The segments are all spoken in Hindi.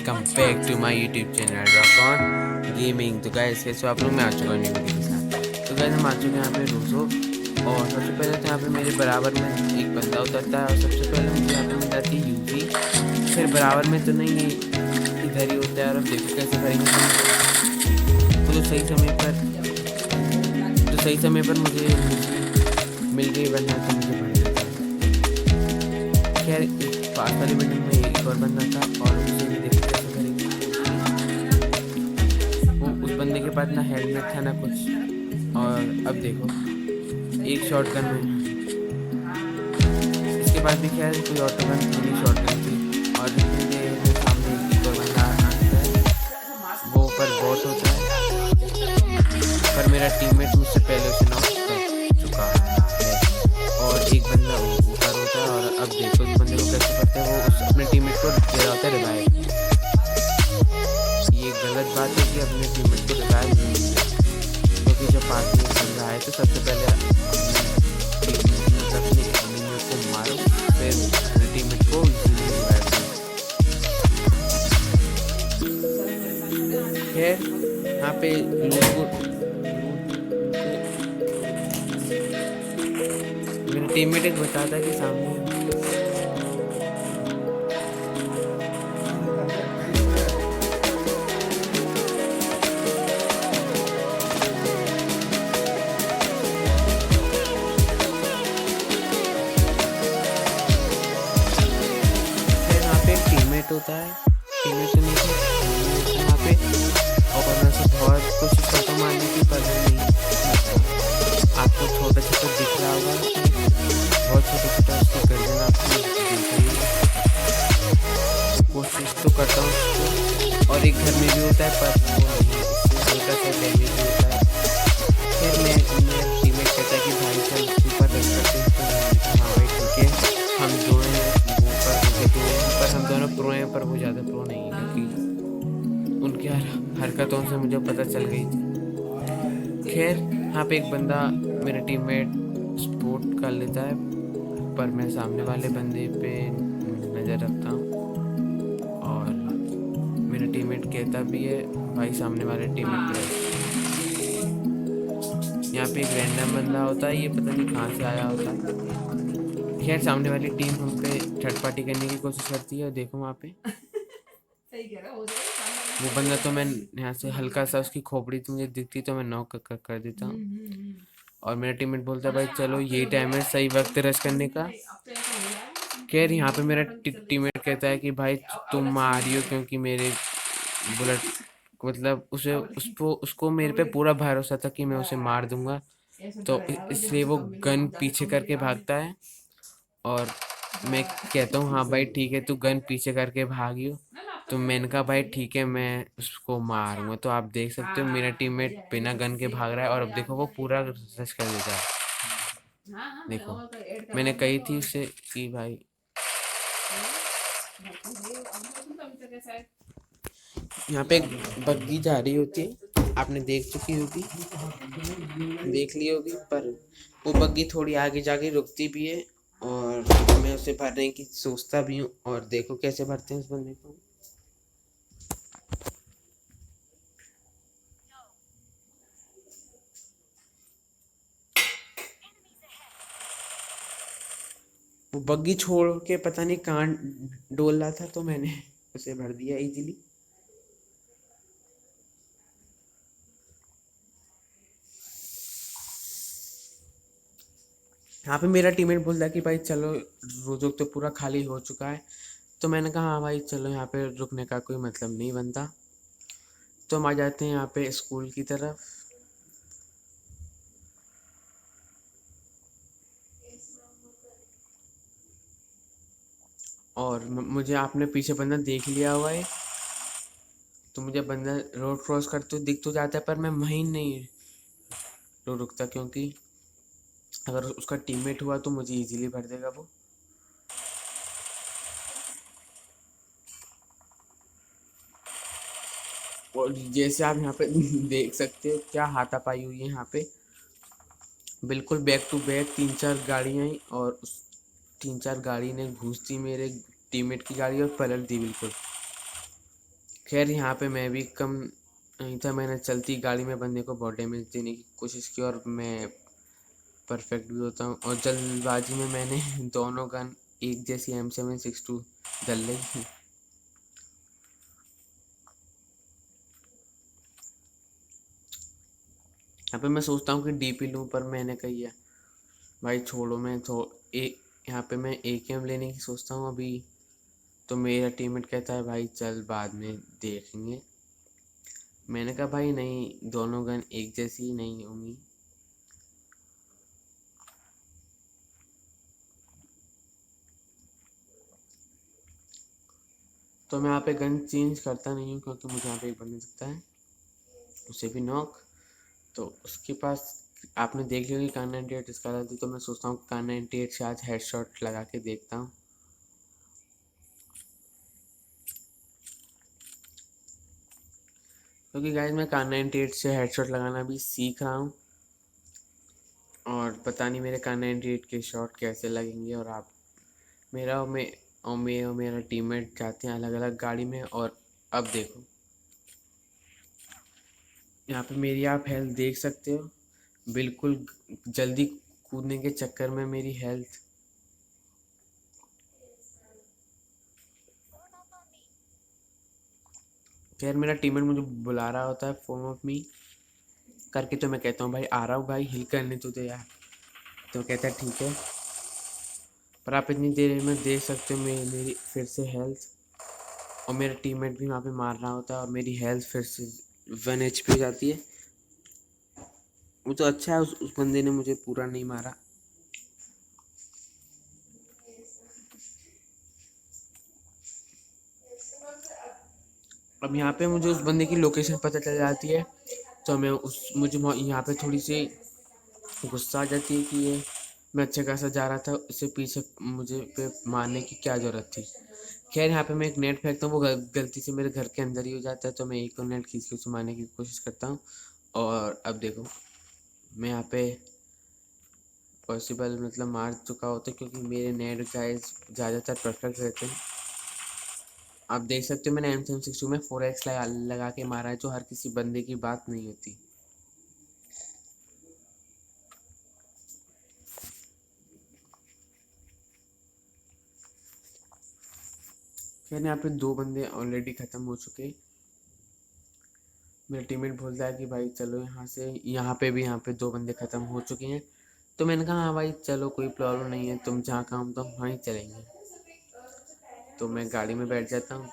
Welcome back to my YouTube channel rock on gaming. तो गाइस कैसे आप लोग, मैं आ चुका हूँ न्यू वीडियो के साथ। तो गाइस हम आ चुके हैं यहाँ पे रोजो, और सबसे पहले तो यहाँ पे मेरे बराबर में एक बंदा उतरता है और सबसे पहले मुझे यहाँ पे मिल जाती है यूवी। फिर बराबर में तो नहीं है, इधर ही होता है। और अब देखो कैसे करेंगे हम। तो सही समय पर मुझे मिल गई, वरना तो मुझे पड़ जाता है। खैर पास वाली बिल्डिंग में एक और बंदा था और मुझे भी देखो कैसे करेंगे। वो उस बंदे के पास ना हेलमेट था ना कुछ, और अब देखो एक शॉट गन में, इसके पास भी खैर कोई ऑटो गन थी नहीं, शॉट गन थी। और इतनी देर में सामने एक और बंदा आता है, वो पर बॉट होता है, पर मेरा टीममेट मुझसे पहले उसे नॉक कर चुका है। और एक बंदा ऊपर होता है, और अब देखो इस बंदे को कैसे करते हैं, वो उस अपने टीममेट को दे रहा होता है रिवाइव। ये गलत बात है कि अपने टीममेट को रिवाइव नहीं मिलता, क्योंकि जब पार्टी में चल रहा है तो सबसे पहले अपने टीममेट को मारो, फिर अपने टीममेट को रिवाइव करो। खैर यहाँ पे मेरा टीममेट एक बताता है कि सामने टीममेट होता है, टीममेट नहीं था यहाँ पे। और मैं उसे बहुत कोशिश करता हूँ मारने की, पर नहीं। आपको छोटा छोटा दिख रहा होगा, बहुत छोटा छोटा उसकी गर्दन आपको दिख रही है। कोशिश तो करता हूँ उसको, और एक घर में भी होता है, पर वो नहीं, उससे हल्का सा डैमेज होता है। फिर मैं टीममेट कहता है कि भाई चल ऊपर रख करते हैं। हाँ भाई ठीक है, हम दो हैं पर हम दोनों प्रो हैं, पर वो ज़्यादा प्रो नहीं है, क्योंकि उनकी हरकतों से मुझे पता चल गई थी। खैर यहाँ पे एक बंदा मेरा टीममेट स्पोर्ट कर लेता है, पर मैं सामने वाले बंदे पे नज़र रखता हूँ, और मेरा टीममेट कहता भी है भाई सामने वाले टीममेट पे। यहाँ पे एक रैंडम बंदा होता है, ये पता नहीं कहाँ से आया होता है। खैर सामने वाली टीम हम पे थर्ड पार्टी करने की कोशिश करती है, और देखो वहाँ पे वो बंदा, तो मैं यहाँ से हल्का सा उसकी खोपड़ी तो मुझे दिखती तो मैं नॉक कर देता हूँ। और मेरा टीममेट बोलता है भाई चलो यही टाइम है सही वक्त रश करने का। खैर यहाँ पे मेरा टीममेट कहता है कि भाई तुम मारियो, क्योंकि मेरे बुलेट मतलब उसको मेरे पे पूरा भरोसा था कि मैं उसे मार दूंगा, तो इसलिए वो गन पीछे करके भागता है। और मैं कहता हूँ हाँ भाई ठीक है, तू गन पीछे करके भागियो। तो मैंने कहा भाई ठीक है, मैं उसको मारूंगा। तो आप देख सकते हो मेरा टीममेट बिना गन के भाग रहा है, और अब देखो वो पूरा रश कर देता है। देखो मैंने कही थी उससे कि भाई, यहाँ पे एक बग्गी जा रही होती है, आपने देख चुकी होगी, देख ली होगी, पर वो बग्गी थोड़ी आगे जाके रुकती भी है, और मैं उसे भरने की सोचता भी हूँ। और देखो कैसे भरते हैं उस बंदे को। वो बग्गी छोड़ के पता नहीं कहाँ डोल रहा था, तो मैंने उसे भर दिया इजीली। यहाँ पे मेरा टीममेट बोलता है कि भाई चलो रोजो तो पूरा खाली हो चुका है। तो मैंने कहा हाँ भाई चलो, यहाँ पे रुकने का कोई मतलब नहीं बनता। तो हम आ जाते हैं यहाँ पे स्कूल की तरफ। और मुझे आपने पीछे बंदा देख लिया हुआ है, तो मुझे बंदा रोड क्रॉस करते दिख तो जाता है, पर मैं वहीं नहीं रुकता, क्योंकि अगर उसका टीममेट हुआ तो मुझे इजीली भर देगा वो। और जैसे आप यहाँ पे देख सकते हो क्या हाथापाई हुई है यहाँ पे, बिल्कुल बैक टू बैक 3-4 गाड़ियाँ आई, और उस 3-4 गाड़ी ने घुस दी मेरे टीममेट की गाड़ी और पलट दी बिल्कुल। खैर यहाँ पे मैं भी कम नहीं था, मैंने चलती गाड़ी में बंदे को बहुत डैमेज देने की कोशिश की और मैं परफेक्ट भी होता हूँ। और जल्दबाजी में मैंने दोनों गन एक जैसी M762 डल ली। यहाँ पे मैं सोचता हूँ कि DP लूँ, पर मैंने कही है भाई छोड़ो, मैं तो यहाँ पे मैं AKM लेने की सोचता हूँ अभी। तो मेरा टीममेट कहता है भाई चल बाद में देखेंगे। मैंने कहा भाई नहीं, दोनों गन एक जैसी ही नहीं होंगी। तो मैं यहाँ पे गन चेंज करता नहीं हूँ, क्योंकि मुझे यहाँ पे एक बंदा दिखता है, उसे भी नॉक। तो उसके पास आपने देख लिया कि कार 98 इसका थी, तो मैं सोचता हूँ कार 98 से आज हेडशॉट लगा के देखता हूँ। क्योंकि गाइस मैं कार 98 से हेडशॉट लगाना भी सीख रहा हूँ, और पता नहीं मेरे कार 98 के शॉट कैसे लगेंगे। और आप मेरा टीममेट जाते हैं अलग अलग गाड़ी में। और अब देखो यहाँ पे मेरी आप हेल्थ देख सकते हो, बिल्कुल जल्दी कूदने के चक्कर में मेरी हेल्थ। खैर मेरा टीममेट मुझे बुला रहा होता है फॉर्म ऑफ मी करके, तो मैं कहता हूँ भाई आ रहा हूँ भाई, हिल करने तो दे यार। तो कहता है ठीक है। पर आप इतनी देर में देख सकते हो मेरी फिर से हेल्थ, और मेरा टीममेट भी वहाँ पे मार रहा होता है और मेरी हेल्थ फिर से 1 HP हो जाती है। वो तो अच्छा है, उस बंदे ने मुझे पूरा नहीं मारा। अब यहाँ पे मुझे उस बंदे की लोकेशन पता चल जाती है, तो मुझे यहाँ पे थोड़ी सी गुस्सा आ जाती है कि ये मैं अच्छा खासा जा रहा था, उससे पीछे मुझे पे मारने की क्या ज़रूरत थी। खैर यहाँ पे मैं एक नेट फेंकता हूँ, वो गलती से मेरे घर के अंदर ही हो जाता है, तो मैं एक और नेट खींच के उसे मारने की कोशिश करता हूँ। और अब देखो मैं यहाँ पे पॉसिबल मतलब मार चुका होता, क्योंकि मेरे नेट गाइस ज़्यादातर परफेक्ट रहते हैं। आप देख सकते हो मैंने M762 में 4x लगा के मारा है, जो हर किसी बंदे की बात नहीं होती। खैर यहाँ पे 2 बंदे ऑलरेडी ख़त्म हो चुके हैं। मेरा टीममेट बोलता है कि भाई चलो यहाँ से, यहाँ पे 2 बंदे ख़त्म हो चुके हैं। तो मैंने कहा हाँ भाई चलो कोई प्रॉब्लम नहीं है, तुम जहाँ काम तो हम वहीं चलेंगे। तो मैं गाड़ी में बैठ जाता हूँ।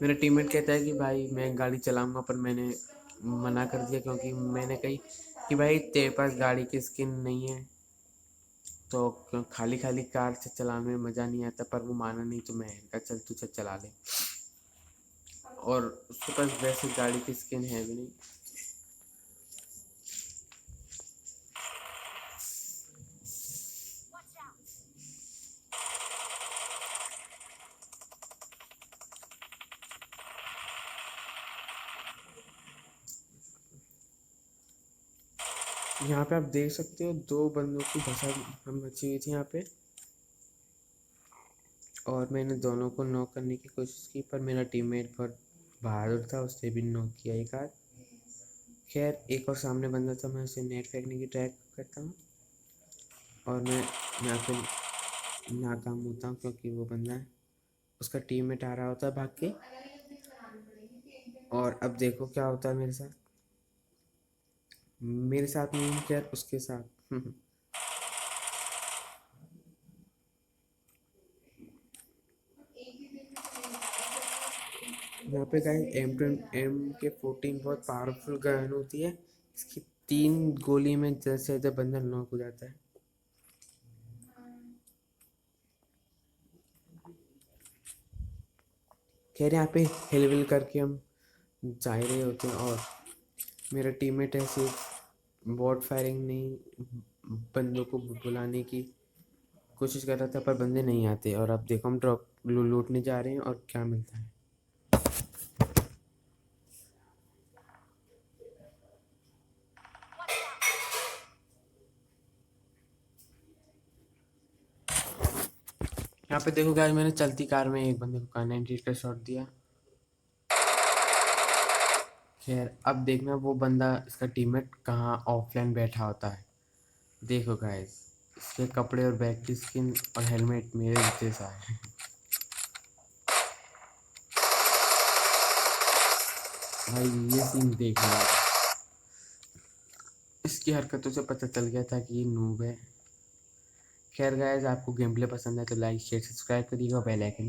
मेरा टीममेट कहता है कि भाई मैं गाड़ी चलाऊंगा, पर मैंने मना कर दिया, क्योंकि मैंने कही कि भाई तेरे पास गाड़ी की स्किन नहीं है, तो खाली खाली कार से चलाने में मज़ा नहीं आता। पर वो माना नहीं, तो मैं कहा चल तू चला ले। और उसके पास वैसे गाड़ी की स्किन है भी नहीं। यहाँ पे आप देख सकते हो 2 बंदों की धसा हम मची हुई थी यहाँ पे, और मैंने दोनों को नॉक करने की कोशिश की, पर मेरा टीममेट बहुत बहादुर था, उसने भी नॉक किया एक आध। खैर एक और सामने बंदा था, मैं उसे नेट फेंकने की ट्राई करता हूँ, और मैं यहाँ पे नाकाम होता हूँ, क्योंकि वो बंदा है, उसका टीममेट आ रहा होता है भाग के। और अब देखो क्या होता है मेरे साथ। मेरे साथ नहीं, खैर उसके साथ। यहाँ पे गाइस MK14 बहुत पावरफुल गन होती है। इसकी 3 गोली में जैसे जैसे बंदा नॉक हो जाता है। खैर यहाँ पे हिल विल करके हम जा ही रहे होते हैं, और मेरा टीममेट ऐसे बॉट फायरिंग नहीं, बंदों को बुलाने की कोशिश कर रहा था, पर बंदे नहीं आते। और अब देखो हम ड्रॉप लूटने जा रहे हैं, और क्या मिलता है। यहाँ पे देखो गाइस, मैंने चलती कार में एक बंदे को कार 98 का शॉट दिया। खैर अब देखना वो बंदा, इसका टीममेट कहाँ ऑफलाइन बैठा होता है। देखो गाइस, इसके कपड़े और बैग की स्किन और हेलमेट मेरे जैसा है। भाई ये सीन देखना, इसकी हरकतों से पता चल गया था कि ये नूब है। खैर गाइस, आपको गेम प्ले पसंद है तो लाइक शेयर सब्सक्राइब करिएगा, बेल आइकन